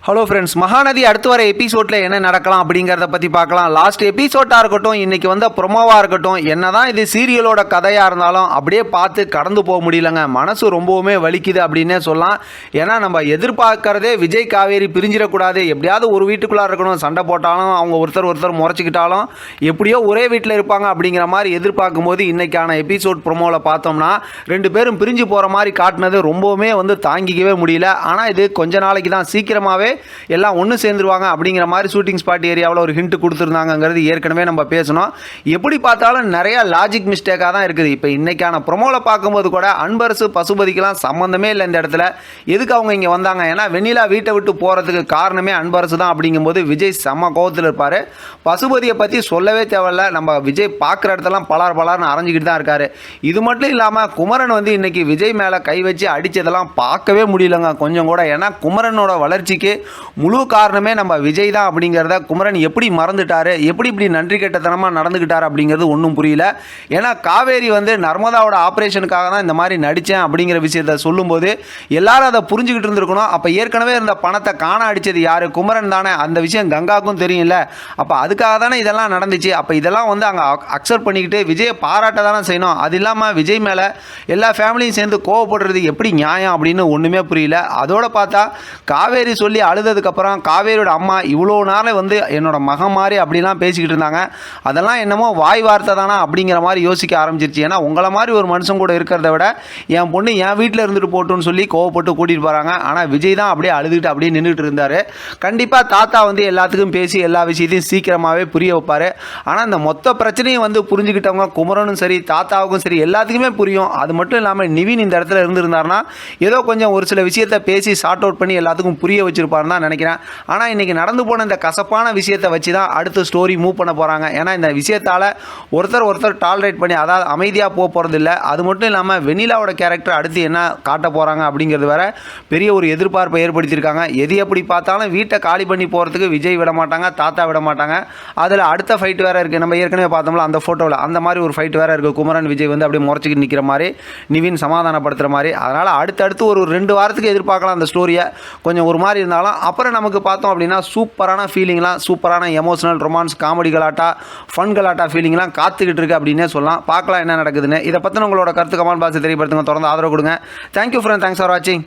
Hello friends, Mahanadi அடுத்து வர எபிசோடில் என்ன நடக்கலாம் அப்படிங்கிறத பற்றி பார்க்கலாம். லாஸ்ட் எபிசோட்டாக இருக்கட்டும், இன்றைக்கி வந்த ப்ரொமோவாக இருக்கட்டும், என்ன தான் இது சீரியலோட கதையாக இருந்தாலும் அப்படியே பார்த்து கடந்து போக முடியலங்க. மனசு ரொம்பவுமே வலிக்குது அப்படின்னே சொல்லலாம். ஏன்னா நம்ம எதிர்பார்க்கறதே விஜய் காவேரி பிரிஞ்சிடக்கூடாது, எப்படியாவது ஒரு வீட்டுக்குள்ளே இருக்கணும், சண்டை போட்டாலும் அவங்க ஒருத்தர் முறைச்சிக்கிட்டாலும் எப்படியோ ஒரே வீட்டில் இருப்பாங்க அப்படிங்கிற மாதிரி எதிர்பார்க்கும் போது இன்றைக்கான எபிசோட் ப்ரொமோவில் பார்த்தோம்னா 2 பேரும் பிரிஞ்சு போகிற மாதிரி காட்டினது ரொம்பவுமே தாங்கிக்கவே முடியல. ஆனால் இது கொஞ்ச நாளைக்கு தான், சீக்கிரமாகவே எல்லாம் ஒன்று சேர்ந்துருவாங்க அப்படிங்கிற மாதிரி ஷூட்டிங் ஸ்பாட் ஏரியாவில் ஒரு ஹிண்ட் கொடுத்துருந்தாங்கிறது ஏற்கனவே நம்ம பேசணும். எப்படி பார்த்தாலும் நிறைய லாஜிக் மிஸ்டேக்காக தான் இருக்குது. இப்போ இன்றைக்கான ப்ரொமோவில் பார்க்கும்போது கூட அன்பரசு பசுபதிக்கெலாம் சம்மந்தமே இல்லை இந்த இடத்துல. எதுக்கு அவங்க இங்கே வந்தாங்க? ஏன்னா வெண்ணிலா வீட்டை விட்டு போகிறதுக்கு காரணமே அன்பரசு தான். அப்படிங்கும்போது விஜய் செம்ம கோவத்தில் இருப்பார். பசுபதியை பற்றி சொல்லவே தேவையில்ல. நம்ம விஜய் பார்க்குற இடத்தெல்லாம் பலார்னு அரைஞ்சிக்கிட்டு தான் இருக்கார். இது மட்டும் இல்லாமல் குமரன் இன்றைக்கி விஜய் மேலே கை வச்சு அடித்ததெல்லாம் பார்க்கவே முடியலங்க கொஞ்சம் கூட. ஏன்னா குமரனோட வளர்ச்சிக்கு முழு காரணமே நம்ம விஜய் தான் அப்படிங்கிறத குமரன் எப்படி மறந்துட்டாரு, எப்படி இப்படி நன்றி கெட்டத்தனமாக நடந்துக்கிட்டார் அப்படிங்கிறது ஒன்றும் புரியல. ஏன்னா காவேரி நர்மதாவோட ஆப்ரேஷனுக்காக தான் இந்த மாதிரி நடித்தேன் அப்படிங்கிற விஷயத்த சொல்லும்போது எல்லாரும் அதை புரிஞ்சுக்கிட்டு இருந்திருக்கணும். அப்போ ஏற்கனவே இருந்த பணத்தை காண அடித்தது யார்? குமரன் தானே. அந்த விஷயம் கங்காவுக்கும் தெரியும்ல. அப்போ அதுக்காக தானே இதெல்லாம் நடந்துச்சு. அப்போ இதெல்லாம் அங்கே அக்செப்ட் பண்ணிக்கிட்டு விஜயை பாராட்ட தானே செய்யணும். அது இல்லாமல் விஜய் மேலே எல்லா ஃபேமிலியும் சேர்ந்து கோவப்படுறது எப்படி நியாயம் அப்படின்னு ஒன்றுமே புரியல. அதோட பார்த்தா காவேரி சொல்லி அழுததுக்கப்புறம் காவேரியோட அம்மா இவ்வளோ நாள் என்னோட மகன் மாதிரி அப்படிலாம் பேசிக்கிட்டு இருந்தாங்க. அதெல்லாம் என்னமோ வாய் வார்த்தை தானா அப்படிங்கிற மாதிரி யோசிக்க ஆரம்பிச்சிருச்சு. ஏன்னா உங்களை மாதிரி ஒரு மனுஷன் கூட இருக்கிறத விட என் பொண்ணு என் வீட்டில் இருந்துட்டு போட்டுன்னு சொல்லி கோவப்பட்டு கூட்டிகிட்டு போகிறாங்க. ஆனால் விஜய் தான் அப்படியே அழுதுகிட்டு அப்படியே நின்றுட்டு இருந்தார். கண்டிப்பாக தாத்தா எல்லாத்துக்கும் பேசி எல்லா விஷயத்தையும் சீக்கிரமாகவே புரிய வைப்பார். ஆனால் இந்த மொத்த பிரச்சனையும் புரிஞ்சுக்கிட்டவங்க குமரனும் சரி தாத்தாவுக்கும் சரி எல்லாத்துக்குமே புரியும். அது மட்டும் இல்லாமல் நிவின் இந்த இடத்துல இருந்திருந்தாருன்னா ஏதோ கொஞ்சம் ஒரு சில விஷயத்தை பேசி சார்ட் அவுட் பண்ணி எல்லாத்துக்கும் புரிய வச்சிருப்பாருன்னு தான் நினைக்கிறேன். ஆனால் இன்றைக்கி நடந்து போன இந்த கசப்பான விஷயத்தை வச்சு தான் அடுத்த ஸ்டோரி மூவ் பண்ண போகிறாங்க. ஏன்னா இந்த விஷயத்தால் ஒருத்தர் டாலரேட் பண்ணி அதாவது அமைதியாக போகிறது இல்லை. அது மட்டும் இல்லாமல் வெண்ணிலாவோட கேரக்டர் அடுத்து என்ன காட்ட போகிறாங்க அப்படிங்கிறது வேற பெரிய ஒரு எதிர்பார்ப்பை ஏற்படுத்தியிருக்காங்க. எது எப்படி பார்த்தாலும் வீட்டை காலி பண்ணி போகிறதுக்கு விஜய் விட மாட்டாங்க, தாத்தா விட மாட்டாங்க. அதில் அடுத்த ஃபைட் வேறு இருக்குது. நம்ம ஏற்கனவே பார்த்தோம்ல அந்த ஃபோட்டோவில் அந்த மாதிரி ஒரு ஃபைட் வேறு இருக்குது. குமரன் விஜய் அப்படியே முறைச்சிக்கிட்டு நிற்கிற மாதிரி, நிவின் சமாதானப்படுத்துகிற மாதிரி. அதனால் அடுத்தடுத்து ஒரு 2 வாரத்துக்கு எதிர்பார்க்கலாம் அந்த ஸ்டோரியை. கொஞ்சம் ஒரு மாதிரி இருந்தாலும் அப்புறம் நமக்கு பார்த்தோம் அப்படின்னா சூப்பரான ஃபீலிங்லாம், சூப்பரான எமோஷனல் ரொமான்ஸ் காமெடி கலாட்டா ஃபன் கலாட்டா ஃபீலிங்லாம் காத்துக்கிட்டு இருக்கு அப்படின்னே சொல்லலாம். பார்க்கலாம் என்ன நடக்குதுன்னு. இதை பற்றின உங்களோட கருத்து கமெண்ட் பாக்ஸில் தெரியப்படுத்துங்க. தொடர்ந்து ஆதரவு கொடுங்க. தேங்க்யூ ஃப்ரெண்ட், தேங்க்ஸ் ஃபார் வாட்சிங்.